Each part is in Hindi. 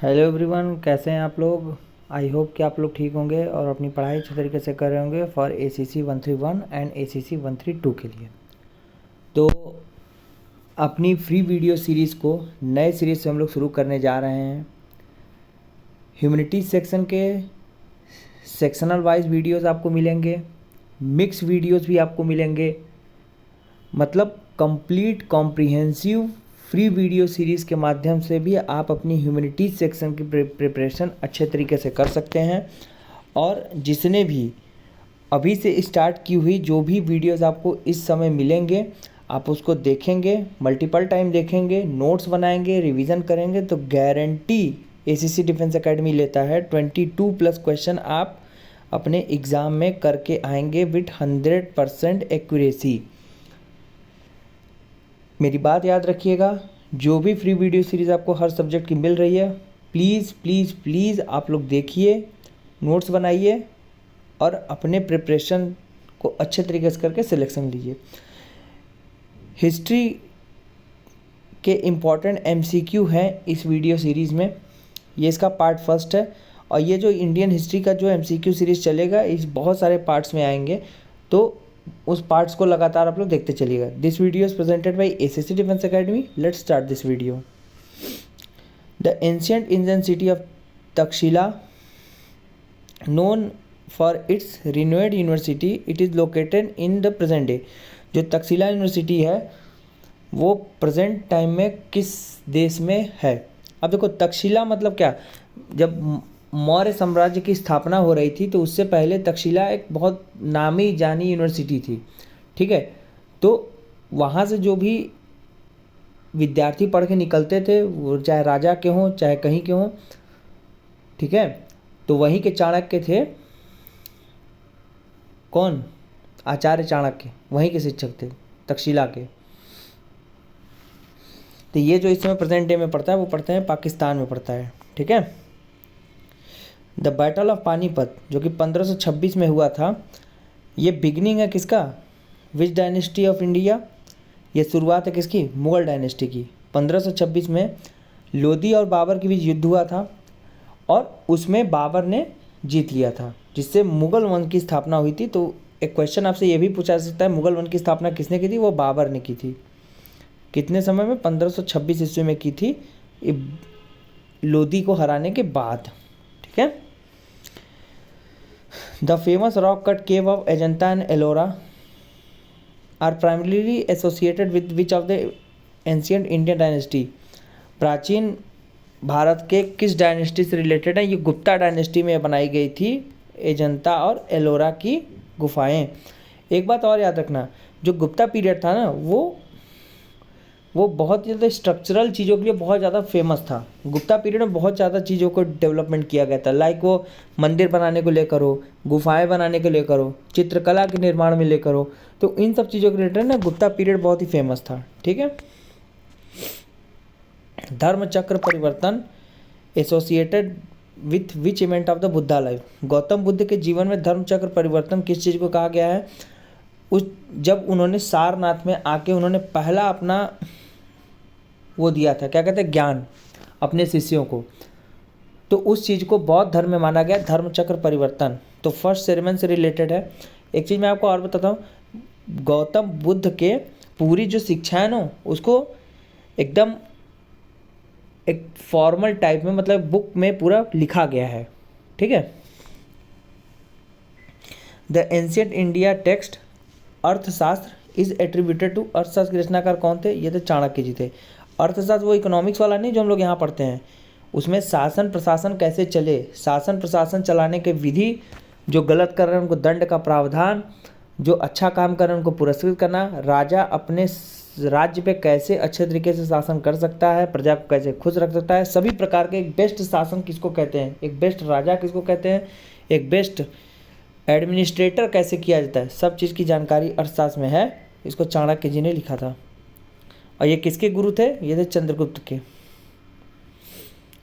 हेलो एवरीवन, कैसे हैं आप लोग। आई होप कि आप लोग ठीक होंगे और अपनी पढ़ाई अच्छे तरीके से कर रहे होंगे फॉर ACC 131 एंड ACC 132 के लिए। तो अपनी फ्री वीडियो सीरीज़ को नए सीरीज़ से हम लोग शुरू करने जा रहे हैं। ह्यूमैनिटीज़ सेक्शन के सेक्शनल वाइज वीडियोस आपको मिलेंगे, मिक्स वीडियोस भी आपको मिलेंगे, मतलब complete comprehensive free video series के माध्यम से भी आप अपनी ह्यूमैनिटीज़ सेक्शन की प्रिपरेशन अच्छे तरीके से कर सकते हैं। और जिसने भी अभी से स्टार्ट की हुई जो भी वीडियोस आपको इस समय मिलेंगे, आप उसको देखेंगे, मल्टीपल टाइम देखेंगे, नोट्स बनाएंगे, रिवीजन करेंगे, तो गारंटी ACC डिफेंस एकेडमी लेता है 22+ क्वेश्चन आप अपने एग्ज़ाम में करके आएंगे विथ 100% एक्यूरेसी। मेरी बात याद रखिएगा, जो भी फ्री वीडियो सीरीज़ आपको हर सब्जेक्ट की मिल रही है, प्लीज़ प्लीज़ प्लीज़ आप लोग देखिए, नोट्स बनाइए और अपने प्रिपरेशन को अच्छे तरीके से करके सिलेक्शन लीजिए। हिस्ट्री के इम्पॉर्टेंट MCQ हैं इस वीडियो सीरीज़ में, ये इसका पार्ट फर्स्ट है। और ये जो इंडियन हिस्ट्री का जो MCQ सीरीज़ चलेगा, इस बहुत सारे पार्ट्स में आएंगे, तो उस पार्ट्स को लगातार आप लोग देखते चलिएगा। This video is presented by ACC defence academy. Let's start this video. The ancient Indian city of Taxila, known for its renowned university, it is located in the present day. जो तक्षशिला यूनिवर्सिटी है वो प्रेजेंट टाइम में किस देश में है। अब देखो, तक्षशिला मतलब क्या, जब मौर्य साम्राज्य की स्थापना हो रही थी तो उससे पहले तक्षशिला एक बहुत नामी जानी यूनिवर्सिटी थी, ठीक है। तो वहाँ से जो भी विद्यार्थी पढ़ के निकलते थे, वो चाहे राजा के हों चाहे कहीं के हों, ठीक है, तो वहीं के चाणक्य थे। कौन? आचार्य चाणक्य, वहीं के शिक्षक थे तक्षशिला के। तो ये जो इस समय प्रेजेंट डे में पढ़ता है वो पढ़ते हैं पाकिस्तान में पढ़ता है, ठीक है। द बैटल ऑफ पानीपत जो कि 1526 में हुआ था, ये बिगनिंग है किसका? विच डायनेस्टी ऑफ इंडिया। ये शुरुआत है किसकी? मुग़ल डायनेस्टी की। 1526 में लोदी और बाबर के बीच युद्ध हुआ था और उसमें बाबर ने जीत लिया था, जिससे मुग़ल वंश की स्थापना हुई थी। तो एक क्वेश्चन आपसे ये भी पूछा जा सकता है, मुग़ल वंश की स्थापना किसने की थी? वो बाबर ने की थी। कितने समय में? 1526 ईस्वी में की थी, लोदी को हराने के बाद, ठीक है। The famous rock cut cave of Ajanta and Ellora are primarily associated with which of the ancient Indian dynasty? प्राचीन भारत के किस डायनेस्टी से रिलेटेड है? ये गुप्ता डायनेस्टी में बनाई गई थी अजंता और एलोरा की गुफाएं। एक बात और याद रखना, जो गुप्ता पीरियड था ना, वो बहुत ज़्यादा स्ट्रक्चरल चीज़ों के लिए बहुत ज़्यादा फेमस था। गुप्ता पीरियड में बहुत ज़्यादा चीज़ों को डेवलपमेंट किया गया था, लाइक वो मंदिर बनाने को लेकर हो, गुफाएं बनाने को लेकर हो, चित्रकला के निर्माण में लेकर हो, तो इन सब चीज़ों के रिलेटेड ना गुप्ता पीरियड बहुत ही फेमस था, ठीक है। धर्म चक्र परिवर्तन associated with which event of the Buddha life. Gautam Buddha के जीवन में धर्म चक्र परिवर्तन किस चीज़ को कहा गया है? जब उन्होंने सारनाथ में आके उन्होंने पहला अपना वो दिया था, क्या कहते हैं, ज्ञान अपने शिष्यों को, तो उस चीज़ को बौद्ध धर्म में माना गया धर्म चक्र परिवर्तन। तो फर्स्ट सेरेमनी से रिलेटेड है। एक चीज़ मैं आपको और बताता हूँ, गौतम बुद्ध के पूरी जो शिक्षा है ना, उसको एकदम एक फॉर्मल टाइप में, मतलब बुक में पूरा लिखा गया है, ठीक है। द एंशियंट इंडिया टेक्स्ट अर्थशास्त्र इज एट्रीब्यूटेड टू, अर्थशास्त्र के रचनाकार कौन थे? ये थे चाणक्य जी थे। अर्थशास्त्र वो इकोनॉमिक्स वाला नहीं जो हम लोग यहाँ पढ़ते हैं, उसमें शासन प्रशासन कैसे चले, शासन प्रशासन चलाने के विधि, जो गलत कर रहे हैं उनको दंड का प्रावधान, जो अच्छा काम कर रहे हैं उनको पुरस्कृत करना, राजा अपने राज्य पे कैसे अच्छे तरीके से शासन कर सकता है, प्रजा को कैसे खुश रख सकता है, सभी प्रकार के एक बेस्ट शासन किसको कहते हैं, एक बेस्ट राजा किसको कहते हैं, एक बेस्ट एडमिनिस्ट्रेटर कैसे किया जाता है, सब चीज़ की जानकारी अर्थशास्त्र में है। इसको चाणक्य जी ने लिखा था। और ये किसके गुरु थे? ये थे चंद्रगुप्त के।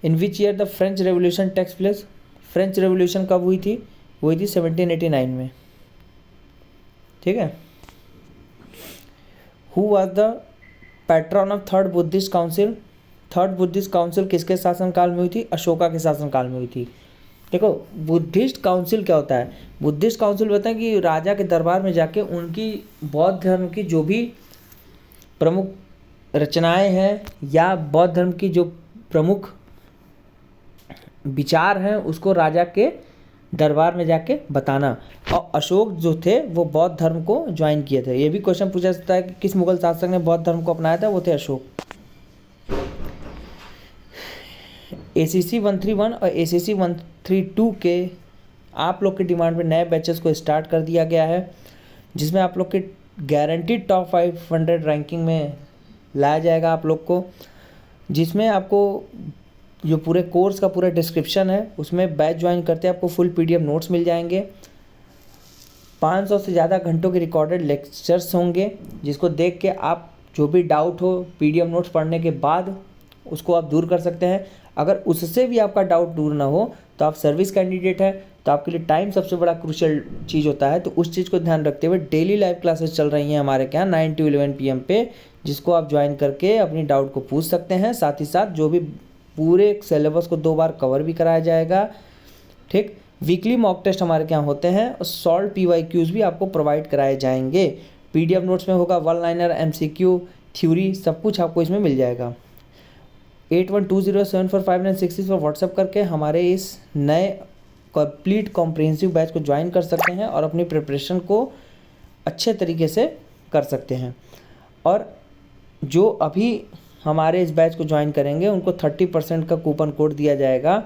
In which year the French revolution takes place. French revolution कब हुई थी? हुई थी 1789 में, ठीक है। Who was the patron of third Buddhist council. Third Buddhist council किसके शासनकाल में हुई थी? अशोका के शासनकाल में हुई थी। देखो बुद्धिस्ट काउंसिल क्या होता है? बुद्धिस्ट काउंसिल बताएं कि राजा के दरबार में जाके उनकी बौद्ध धर्म की जो भी प्रमुख रचनाएं हैं या बौद्ध धर्म की जो प्रमुख विचार हैं उसको राजा के दरबार में जाके बताना। और अशोक जो थे वो बौद्ध धर्म को ज्वाइन किए थे। ये भी क्वेश्चन पूछा जाता है कि किस मुगल शासक ने बौद्ध धर्म को अपनाया था? वो थे अशोक। ACC 131 और ACC 132 के आप लोग की डिमांड पे नए बैचेस को स्टार्ट कर दिया गया है, जिसमें आप लोग के गारंटीड टॉप 500 रैंकिंग में लाया जाएगा आप लोग को, जिसमें आपको जो पूरे कोर्स का पूरा डिस्क्रिप्शन है उसमें बैच ज्वाइन करते हैं आपको फुल PDF नोट्स मिल जाएंगे। 500 से ज़्यादा घंटों के रिकॉर्डेड लेक्चर्स होंगे, जिसको देख के आप जो भी डाउट हो PDF नोट्स पढ़ने के बाद उसको आप दूर कर सकते हैं। अगर उससे भी आपका डाउट दूर ना हो तो आप सर्विस कैंडिडेट हैं, तो आपके लिए टाइम सबसे बड़ा क्रूशियल चीज़ होता है। तो उस चीज़ को ध्यान रखते हुए डेली लाइव क्लासेस चल रही हैं हमारे यहाँ 9 to 11 PM पे, जिसको आप ज्वाइन करके अपनी डाउट को पूछ सकते हैं। साथ ही साथ जो भी पूरे सिलेबस को 2 बार कवर भी कराया जाएगा। ठीक, वीकली मॉक टेस्ट हमारे यहाँ होते हैं और सॉल्व PYQs भी आपको प्रोवाइड कराए जाएंगे। PDF नोट्स में होगा 1 लाइनर, MCQ, थ्योरी, सब कुछ आपको इसमें मिल जाएगा। 8120745966 पर व्हाट्सएप करके हमारे इस नए कंप्लीट कॉम्प्रिहेंसिव बैच को ज्वाइन कर सकते हैं और अपनी प्रिपरेशन को अच्छे तरीके से कर सकते हैं। और जो अभी हमारे इस बैच को ज्वाइन करेंगे उनको 30% का कूपन कोड दिया जाएगा।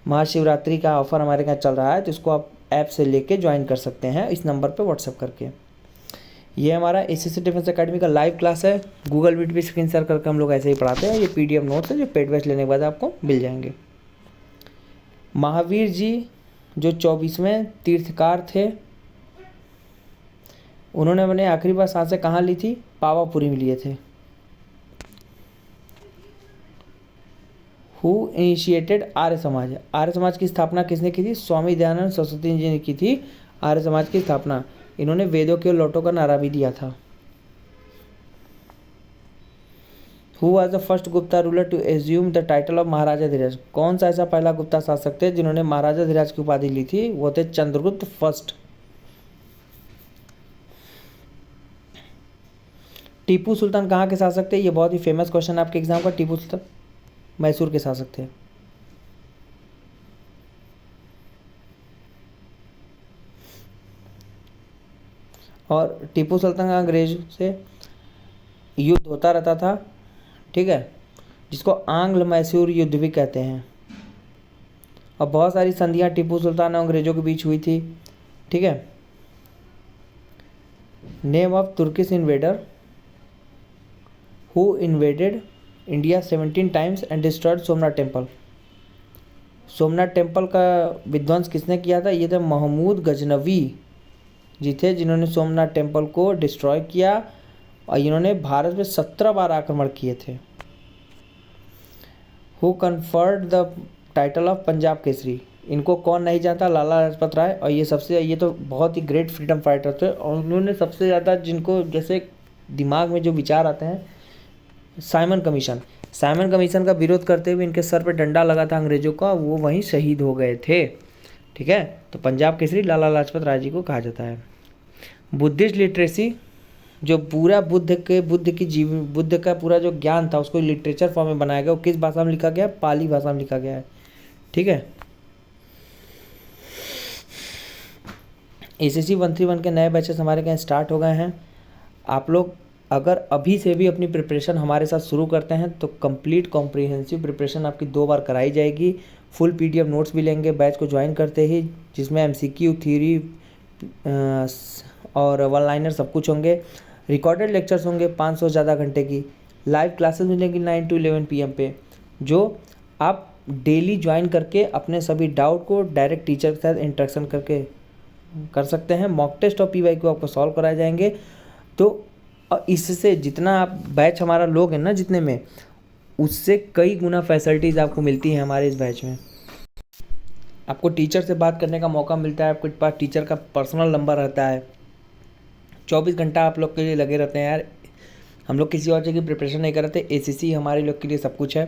महाशिवरात्रि का ऑफ़र हमारे यहाँ चल रहा है, तो इसको आप ऐप से लेके ज्वाइन कर सकते हैं इस नंबर पे व्हाट्सएप करके। ये हमारा ACC डिफेंस एकेडमी का लाइव क्लास है। गूगल मीट भी स्क्रीन शेयर करके हम लोग ऐसे ही पढ़ाते हैं। ये PDF नोट्स है जो पेड बैच लेने के बाद आपको मिल जाएंगे। महावीर जी जो 24वें तीर्थकार थे, उन्होंने अपने आखिरी बार सांसें कहाँ ली थी? पावापुरी में लिए थे। Who initiated Arya Samaj? आर्य समाज की स्थापना किसने की थी? स्वामी दयानंद सरस्वती जी ने की थी आर्य समाज की स्थापना। इन्होंने वेदों के लौटों का नारा भी दिया था। Who was the first Gupta ruler to assume the title of Maharaja Dhiraj? कौन सा ऐसा पहला गुप्ता शासक थे जिन्होंने महाराजा धीराज की उपाधि ली थी? वो थे चंद्रगुप्त फर्स्ट। टीपू सुल्तान कहाँ के शासक थे? ये बहुत ही फेमस क्वेश्चन है आपके एग्जाम का। टीपू सुल्तान मैसूर के शासक थे। और टीपू सुल्तान का अंग्रेज से युद्ध होता रहता था, ठीक है, जिसको आंग्ल मैसूर युद्ध भी कहते हैं। और बहुत सारी संधियां टीपू सुल्तान और अंग्रेजों के बीच हुई थी, ठीक है। Name of Turkish invader who invaded India 17 times and destroyed Somnath temple? Somnath temple का विध्वंस किसने किया था? ये थे महमूद गजनवी जी थे, जिन्होंने सोमनाथ टेम्पल को डिस्ट्रॉय किया और इन्होंने भारत में 17 बार आक्रमण किए थे। Who conferred the title of Punjab Kesari? इनको कौन नहीं जानता? लाला लाजपत राय। और ये तो बहुत ही ग्रेट फ्रीडम फाइटर थे और उन्होंने सबसे ज़्यादा जिनको जैसे दिमाग में जो विचार आते हैं, साइमन कमीशन का विरोध करते हुए इनके सर पे डंडा लगा था अंग्रेजों का, वो वहीं शहीद हो गए थे, ठीक है। तो पंजाब केसरी लाला लाजपत राय जी को कहा जाता है। बुद्धिस्ट लिटरेसी जो पूरा बुद्ध का पूरा जो ज्ञान था उसको लिटरेचर फॉर्म में बनाया गया, वो किस भाषा में लिखा गया? पाली भाषा में लिखा गया है, ठीक है। ACC 131 के नए बैचेस हमारे यहाँ स्टार्ट हो गए हैं। आप लोग अगर अभी से भी अपनी प्रिपरेशन हमारे साथ शुरू करते हैं तो कंप्लीट कॉम्प्रिहेंसिव प्रिपरेशन आपकी 2 बार कराई जाएगी। फुल PDF नोट्स भी लेंगे बैच को ज्वाइन करते ही, जिसमें MCQ, थ्योरी और 1 लाइनर सब कुछ होंगे। रिकॉर्डेड लेक्चर्स होंगे 500 ज़्यादा घंटे की। लाइव क्लासेस मिलेंगी 9 to 11 PM पे, जो आप डेली ज्वाइन करके अपने सभी डाउट को डायरेक्ट टीचर के साथ इंटरेक्शन करके कर सकते हैं। मॉक टेस्ट और PYQ आपको सॉल्व कराए जाएंगे। तो इससे जितना आप बैच हमारा लोग हैं ना, जितने में, उससे कई गुना फैसिलिटीज़ आपको मिलती हैं हमारे इस बैच में। आपको टीचर से बात करने का मौका मिलता है, आपके पास टीचर का पर्सनल नंबर रहता है, 24 घंटा आप लोग के लिए लगे रहते हैं यार। हम लोग किसी और जगह की प्रिपरेशन नहीं कर रहे थे, ACC हमारे लोग के लिए सब कुछ है।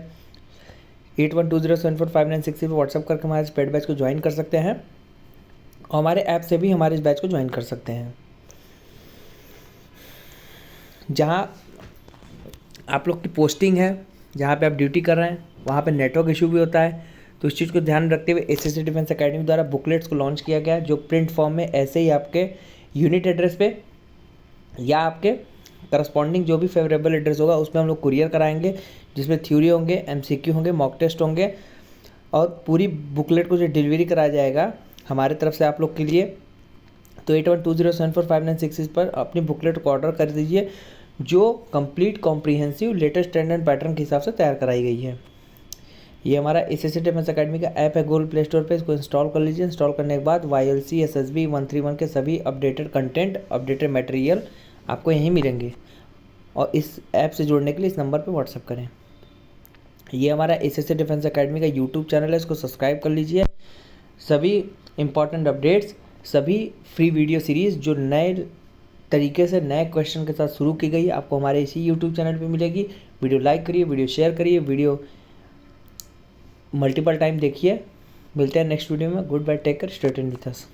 8120745960 पर व्हाट्सअप करके हमारे इस पेड बैच को ज्वाइन कर सकते हैं और हमारे ऐप से भी हमारे इस बैच को ज्वाइन कर सकते हैं। जहाँ आप लोग की पोस्टिंग है, जहाँ पे आप ड्यूटी कर रहे हैं, वहाँ पे नेटवर्क इशू भी होता है, तो इस चीज़ को ध्यान रखते हुए SSC डिफेंस एकेडमी द्वारा बुकलेट्स को लॉन्च किया गया है, जो प्रिंट फॉर्म में ऐसे ही आपके यूनिट एड्रेस पे या आपके करस्पॉन्डिंग जो भी फेवरेबल एड्रेस होगा उसमें हम लोग कुरियर कराएंगे, जिसमें थ्योरी होंगे, MCQ होंगे, मॉक टेस्ट होंगे और पूरी बुकलेट को जो डिलीवरी कराया जाएगा हमारे तरफ से आप लोग के लिए। तो 8120745966 पर अपनी बुकलेट को ऑर्डर कर दीजिए, जो complete comprehensive latest trend and pattern के हिसाब से तैयार कराई गई है। ये हमारा SSC डिफेंस एकेडमी का ऐप है गूगल प्ले स्टोर पे, इसको इंस्टॉल कर लीजिए। इंस्टॉल करने के बाद YLC SSB 131 के सभी अपडेटेड कंटेंट, अपडेटेड मटेरियल आपको यहीं मिलेंगे और इस ऐप से जुड़ने के लिए इस नंबर पे व्हाट्सअप करें। ये हमारा SSC डिफेंस एकेडमी का यूट्यूब चैनल है, इसको सब्सक्राइब कर लीजिए। सभी इंपॉर्टेंट अपडेट्स, सभी फ्री वीडियो सीरीज़ जो नए तरीके से नए क्वेश्चन के साथ शुरू की गई आपको हमारे इसी यूट्यूब चैनल पे मिलेगी। वीडियो लाइक करिए, वीडियो शेयर करिए, वीडियो मल्टीपल टाइम देखिए। मिलते हैं नेक्स्ट वीडियो में। Good bye, take care, stay tuned with us.